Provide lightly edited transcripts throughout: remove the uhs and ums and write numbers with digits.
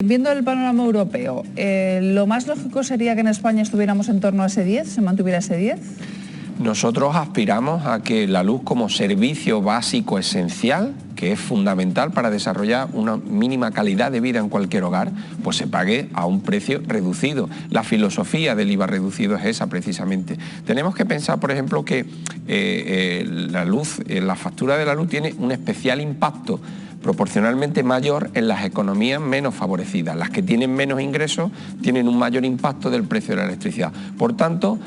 Viendo el panorama europeo, ¿lo más lógico sería que en España estuviéramos en torno a ese 10, se mantuviera ese 10? Nosotros aspiramos a que la luz como servicio básico esencial, que es fundamental para desarrollar una mínima calidad de vida en cualquier hogar, pues se pague a un precio reducido. La filosofía del IVA reducido es esa precisamente. Tenemos que pensar, por ejemplo, que la luz, la factura de la luz tiene un especial impacto proporcionalmente mayor en las economías menos favorecidas. Las que tienen menos ingresos tienen un mayor impacto del precio de la electricidad. Por tanto,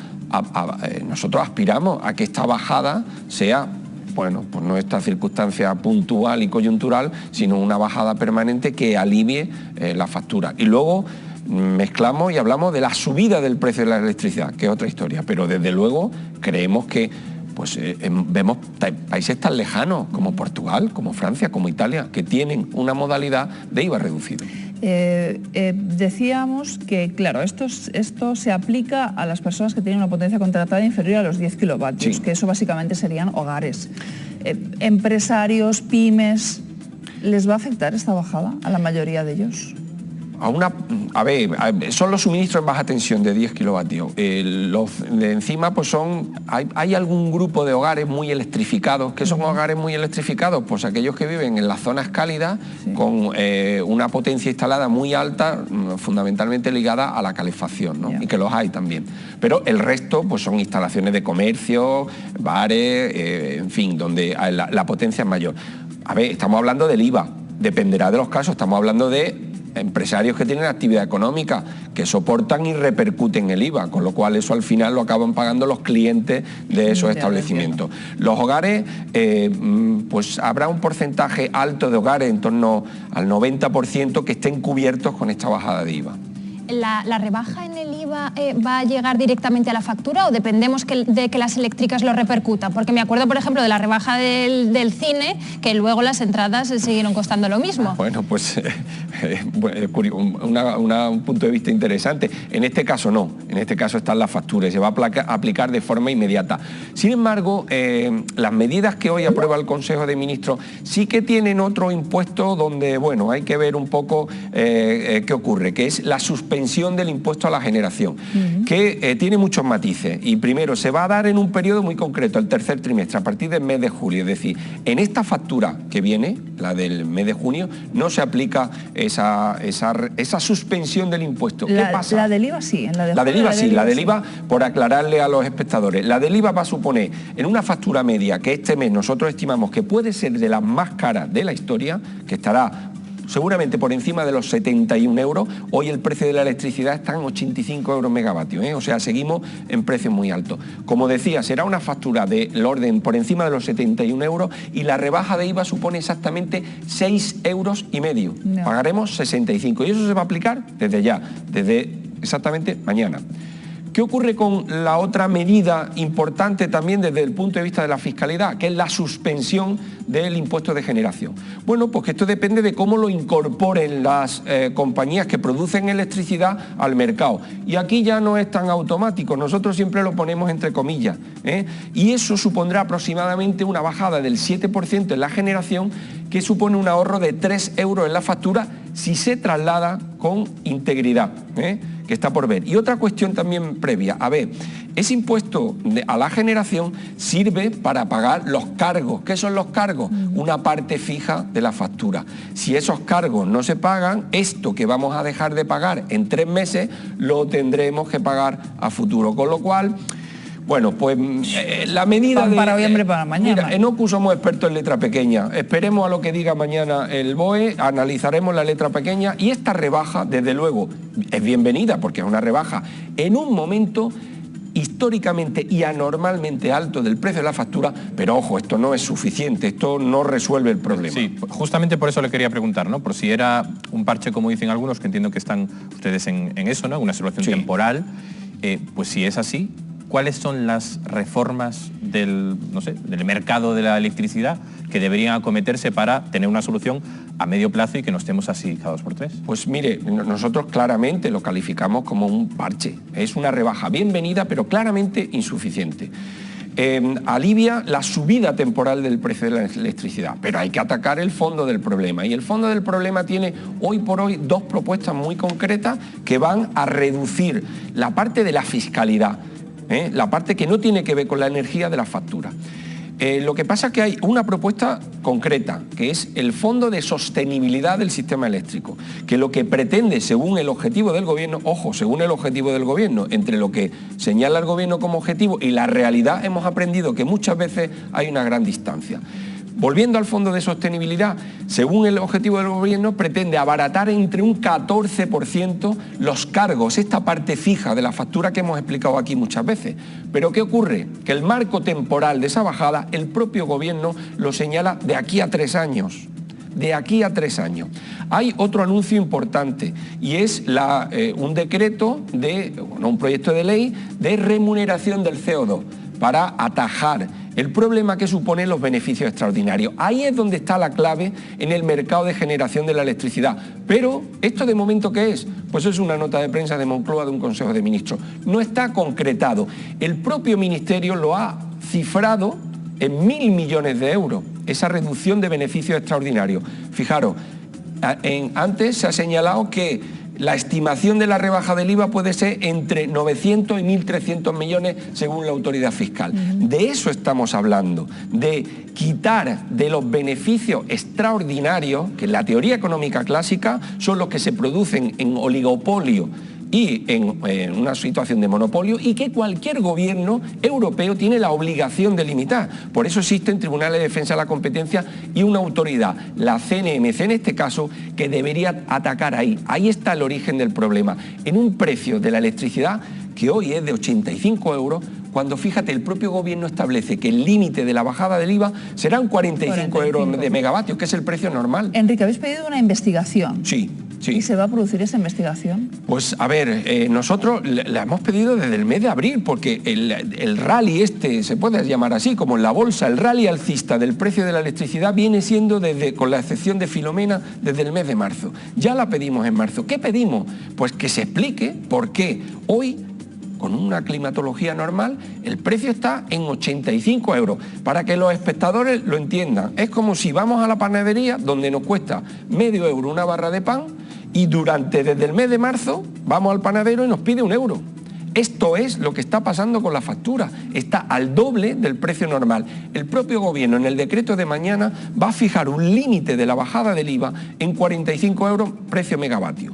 nosotros aspiramos a que esta bajada sea, bueno, pues no esta circunstancia puntual y coyuntural, sino una bajada permanente que alivie la factura. Y luego mezclamos y hablamos de la subida del precio de la electricidad, que es otra historia, pero desde luego creemos que vemos países tan lejanos como Portugal, como Francia, como Italia, que tienen una modalidad de IVA reducido. Decíamos que, claro, esto se aplica a las personas que tienen una potencia contratada inferior a los 10 kilovatios, sí, que eso básicamente serían hogares. Empresarios, pymes, ¿les va a afectar esta bajada a la mayoría de ellos? Son los suministros en baja tensión de 10 kilovatios. Los de encima, pues hay algún grupo de hogares muy electrificados. ¿Qué son hogares muy electrificados? Pues aquellos que viven en las zonas cálidas, sí, con una potencia instalada muy alta, fundamentalmente ligada a la calefacción, ¿no? Yeah. Y que los hay también. Pero el resto, pues son instalaciones de comercio, bares, en fin, donde la potencia es mayor. Estamos hablando del IVA. Dependerá de los casos. Estamos hablando de empresarios que tienen actividad económica, que soportan y repercuten el IVA, con lo cual eso al final lo acaban pagando los clientes de esos establecimientos. Los hogares, pues habrá un porcentaje alto de hogares, en torno al 90%, que estén cubiertos con esta bajada de IVA. ¿La rebaja en el IVA va a llegar directamente a la factura o dependemos de que las eléctricas lo repercutan? Porque me acuerdo, por ejemplo, de la rebaja del cine, que luego las entradas siguieron costando lo mismo. Bueno, pues un punto de vista interesante. En este caso no, en este caso están las facturas y se va a aplicar de forma inmediata. Sin embargo, las medidas que hoy aprueba el Consejo de Ministros sí que tienen otro impuesto donde, bueno, hay que ver un poco qué ocurre, que es la suspensión del impuesto a la generación, que tiene muchos matices. Y primero, se va a dar en un periodo muy concreto, el tercer trimestre, a partir del mes de julio. Es decir, en esta factura que viene, la del mes de junio, no se aplica esa suspensión del impuesto. ¿Qué pasa? La del IVA sí. La del IVA sí, la del IVA, por aclararle a los espectadores. La del IVA va a suponer, en una factura media que este mes nosotros estimamos que puede ser de las más caras de la historia, que estará seguramente por encima de los 71 euros, hoy el precio de la electricidad está en 85 euros megavatio, o sea, seguimos en precios muy altos. Como decía, será una factura del orden por encima de los 71 euros y la rebaja de IVA supone exactamente 6,5 euros. No. Pagaremos 65 y eso se va a aplicar desde ya, desde exactamente mañana. ¿Qué ocurre con la otra medida importante también desde el punto de vista de la fiscalidad, que es la suspensión del impuesto de generación? Bueno, pues que esto depende de cómo lo incorporen las compañías que producen electricidad al mercado. Y aquí ya no es tan automático, nosotros siempre lo ponemos entre comillas, y eso supondrá aproximadamente una bajada del 7% en la generación, que supone un ahorro de 3 euros en la factura si se traslada con integridad, que está por ver. Y otra cuestión también previa, ese impuesto a la generación sirve para pagar los cargos. ¿Qué son los cargos? Una parte fija de la factura. Si esos cargos no se pagan, esto que vamos a dejar de pagar en 3 meses lo tendremos que pagar a futuro, con lo cual, bueno, pues la medida para hoy, hambre para mañana. Mira, en OCU somos expertos en letra pequeña. Esperemos a lo que diga mañana el BOE, analizaremos la letra pequeña y esta rebaja, desde luego, es bienvenida porque es una rebaja en un momento históricamente y anormalmente alto del precio de la factura, pero ojo, esto no es suficiente, esto no resuelve el problema. Sí, justamente por eso le quería preguntar, ¿no? Por si era un parche, como dicen algunos, que entiendo que están ustedes en eso, ¿no? Una solución temporal, pues si es así, ¿cuáles son las reformas del mercado de la electricidad que deberían acometerse para tener una solución a medio plazo y que no estemos así cada 2 por 3? Pues mire, nosotros claramente lo calificamos como un parche. Es una rebaja bienvenida, pero claramente insuficiente. alivia la subida temporal del precio de la electricidad, pero hay que atacar el fondo del problema, y el fondo del problema tiene hoy por hoy dos propuestas muy concretas que van a reducir la parte de la fiscalidad, la parte que no tiene que ver con la energía de la factura. Lo que pasa es que hay una propuesta concreta, que es el Fondo de Sostenibilidad del Sistema Eléctrico, que lo que pretende, según el objetivo del Gobierno, ojo, según el objetivo del Gobierno, entre lo que señala el Gobierno como objetivo y la realidad, hemos aprendido que muchas veces hay una gran distancia. Volviendo al Fondo de Sostenibilidad, según el objetivo del Gobierno, pretende abaratar entre un 14% los cargos, esta parte fija de la factura que hemos explicado aquí muchas veces. Pero ¿qué ocurre? Que el marco temporal de esa bajada, el propio Gobierno lo señala de aquí a 3 años. De aquí a 3 años. Hay otro anuncio importante y es un decreto, un proyecto de ley de remuneración del CO2 para atajar el problema que suponen los beneficios extraordinarios. Ahí es donde está la clave en el mercado de generación de la electricidad. Pero, ¿esto de momento qué es? Pues es una nota de prensa de Moncloa de un Consejo de Ministros. No está concretado. El propio Ministerio lo ha cifrado en 1.000 millones de euros, esa reducción de beneficios extraordinarios. Fijaros, antes se ha señalado que la estimación de la rebaja del IVA puede ser entre 900 y 1.300 millones según la autoridad fiscal. De eso estamos hablando, de quitar de los beneficios extraordinarios, que en la teoría económica clásica son los que se producen en oligopolio y en una situación de monopolio, y que cualquier gobierno europeo tiene la obligación de limitar. Por eso existen tribunales de defensa de la competencia y una autoridad, la CNMC en este caso, que debería atacar ahí. Ahí está el origen del problema, en un precio de la electricidad que hoy es de 85 euros, cuando, fíjate, el propio gobierno establece que el límite de la bajada del IVA serán 45 euros de megavatios, que es el precio normal. Enrique, habéis pedido una investigación. Sí. Sí. ¿Y se va a producir esa investigación? Pues a ver, nosotros la hemos pedido desde el mes de abril, porque el rally se puede llamar así, como en la bolsa, el rally alcista del precio de la electricidad viene siendo, con la excepción de Filomena, desde el mes de marzo. Ya la pedimos en marzo. ¿Qué pedimos? Pues que se explique por qué hoy, con una climatología normal, el precio está en 85 euros. Para que los espectadores lo entiendan, es como si vamos a la panadería, donde nos cuesta medio euro una barra de pan, y desde el mes de marzo vamos al panadero y nos pide 1 euro. Esto es lo que está pasando con la factura, está al doble del precio normal. El propio gobierno, en el decreto de mañana, va a fijar un límite de la bajada del IVA en 45 euros precio megavatio.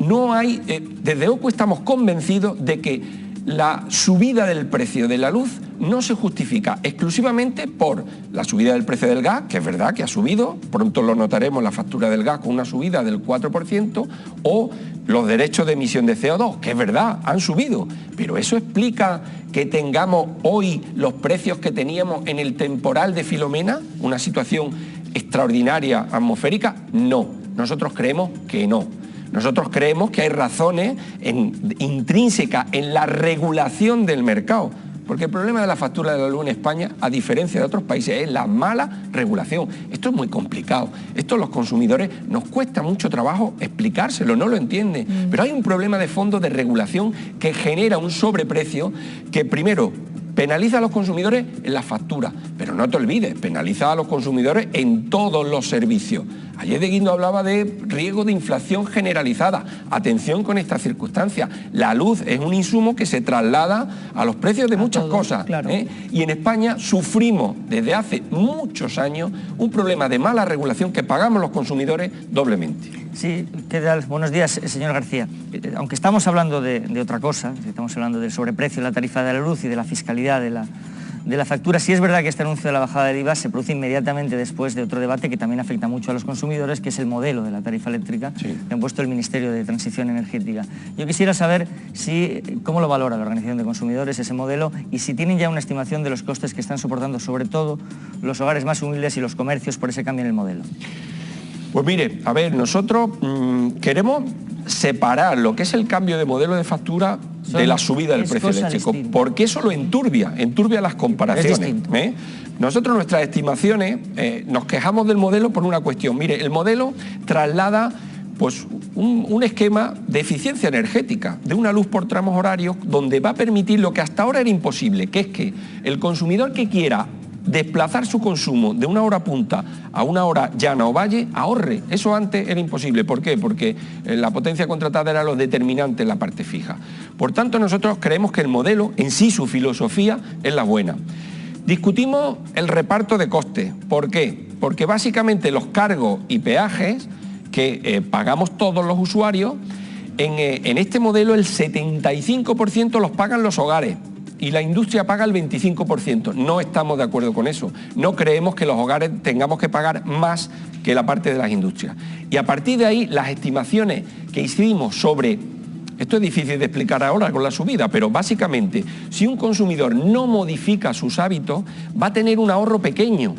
No hay, desde OCU estamos convencidos de que la subida del precio de la luz no se justifica exclusivamente por la subida del precio del gas, que es verdad que ha subido, pronto lo notaremos en la factura del gas con una subida del 4%, o los derechos de emisión de CO2, que es verdad, han subido, pero ¿eso explica que tengamos hoy los precios que teníamos en el temporal de Filomena, una situación extraordinaria atmosférica? No, nosotros creemos que no. Nosotros creemos que hay razones intrínsecas en la regulación del mercado, porque el problema de la factura de la luz en España, a diferencia de otros países, es la mala regulación. Esto es muy complicado. Esto a los consumidores nos cuesta mucho trabajo explicárselo, no lo entienden. Pero hay un problema de fondo de regulación que genera un sobreprecio que, primero, penaliza a los consumidores en la factura, pero no te olvides, penaliza a los consumidores en todos los servicios. Ayer de Guindo hablaba de riesgo de inflación generalizada. Atención con esta circunstancia. La luz es un insumo que se traslada a los precios de muchas cosas. Claro. Y en España sufrimos desde hace muchos años un problema de mala regulación que pagamos los consumidores doblemente. Sí, ¿qué tal? Buenos días, señor García. Aunque estamos hablando de otra cosa, estamos hablando del sobreprecio de la tarifa de la luz y de la fiscalidad de la factura, sí es verdad que este anuncio de la bajada del IVA se produce inmediatamente después de otro debate que también afecta mucho a los consumidores, que es el modelo de la tarifa eléctrica que ha puesto el Ministerio de Transición Energética. Yo quisiera saber cómo lo valora la Organización de Consumidores ese modelo y si tienen ya una estimación de los costes que están soportando sobre todo los hogares más humildes y los comercios por ese cambio en el modelo. Pues mire, a ver, nosotros queremos separar lo que es el cambio de modelo de factura de la subida del precio eléctrico, porque eso lo enturbia las comparaciones. Nosotros nuestras estimaciones nos quejamos del modelo por una cuestión. Mire, el modelo traslada pues un esquema de eficiencia energética, de una luz por tramos horarios, donde va a permitir lo que hasta ahora era imposible, que es que el consumidor que quiera desplazar su consumo de una hora punta a una hora llana o valle, ahorre. Eso antes era imposible. ¿Por qué? Porque la potencia contratada era lo determinante en la parte fija. Por tanto, nosotros creemos que el modelo, en sí, su filosofía, es la buena. Discutimos el reparto de costes. ¿Por qué? Porque básicamente los cargos y peajes que pagamos todos los usuarios, en este modelo el 75% los pagan los hogares y la industria paga el 25%. No estamos de acuerdo con eso. No creemos que los hogares tengamos que pagar más que la parte de las industrias. Y a partir de ahí, las estimaciones que hicimos sobre... Esto es difícil de explicar ahora con la subida, pero básicamente, si un consumidor no modifica sus hábitos, va a tener un ahorro pequeño,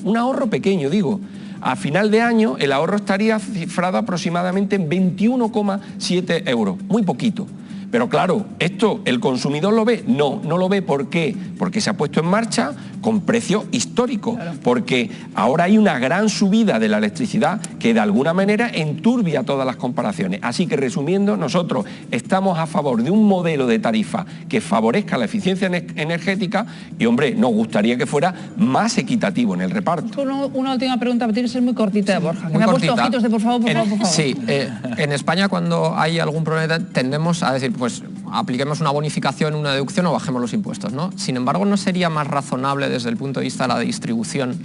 digo. A final de año, el ahorro estaría cifrado aproximadamente en 21,7 euros, muy poquito. Pero claro, ¿esto el consumidor lo ve? No, no lo ve. ¿Por qué? Porque se ha puesto en marcha con precios históricos, claro. Porque ahora hay una gran subida de la electricidad que de alguna manera enturbia todas las comparaciones. Así que resumiendo, nosotros estamos a favor de un modelo de tarifa que favorezca la eficiencia energética y, hombre, nos gustaría que fuera más equitativo en el reparto. Una última pregunta, tiene que ser muy cortita, Borja. Muy cortita. Ojitos de por favor. Sí, en España cuando hay algún problema tendemos a decir, pues apliquemos una bonificación, una deducción o bajemos los impuestos, ¿no? Sin embargo, ¿no sería más razonable desde el punto de vista de la distribución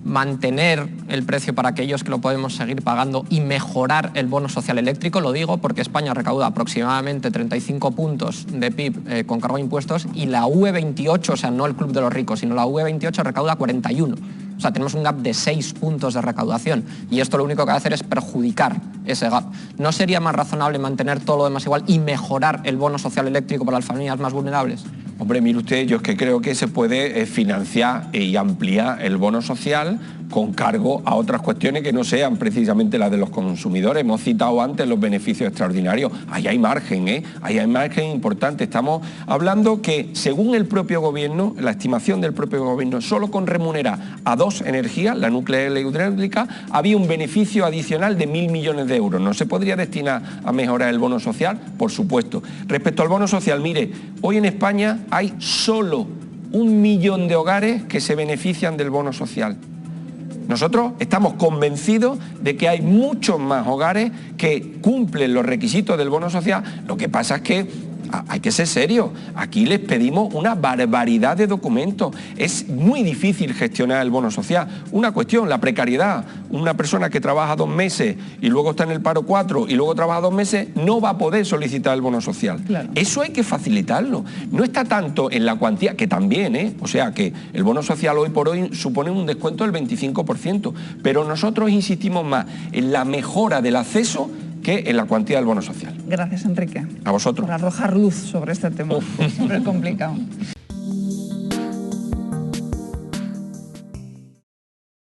mantener el precio para aquellos que lo podemos seguir pagando y mejorar el bono social eléctrico? Lo digo porque España recauda aproximadamente 35 puntos de PIB con cargo de impuestos y la UE28, o sea, no el club de los ricos, sino la UE28 recauda 41. O sea, tenemos un gap de 6 puntos de recaudación y esto lo único que va a hacer es perjudicar ese gap. ¿No sería más razonable mantener todo lo demás igual y mejorar el bono social eléctrico para las familias más vulnerables? Hombre, mire usted, yo es que creo que se puede financiar y ampliar el bono social con cargo a otras cuestiones que no sean precisamente las de los consumidores. Hemos citado antes los beneficios extraordinarios. Ahí hay margen, ahí hay margen importante. Estamos hablando que, según el propio gobierno, la estimación del propio gobierno, solo con remunerar a dos energías, la nuclear y la hidráulica, había un beneficio adicional de 1.000 millones de euros. ¿No se podría destinar a mejorar el bono social? Por supuesto. Respecto al bono social, mire, hoy en España hay solo 1 millón de hogares que se benefician del bono social. Nosotros estamos convencidos de que hay muchos más hogares que cumplen los requisitos del bono social. Lo que pasa es que hay que ser serios. Aquí les pedimos una barbaridad de documentos. Es muy difícil gestionar el bono social. Una cuestión, la precariedad. Una persona que trabaja 2 meses y luego está en el paro 4 y luego trabaja 2 meses, no va a poder solicitar el bono social. Claro. Eso hay que facilitarlo. No está tanto en la cuantía, que también, o sea que el bono social hoy por hoy supone un descuento del 25%, pero nosotros insistimos más en la mejora del acceso que en la cuantía del bono social. Gracias, Enrique. A vosotros. Por arrojar luz sobre este tema. Siempre es complicado.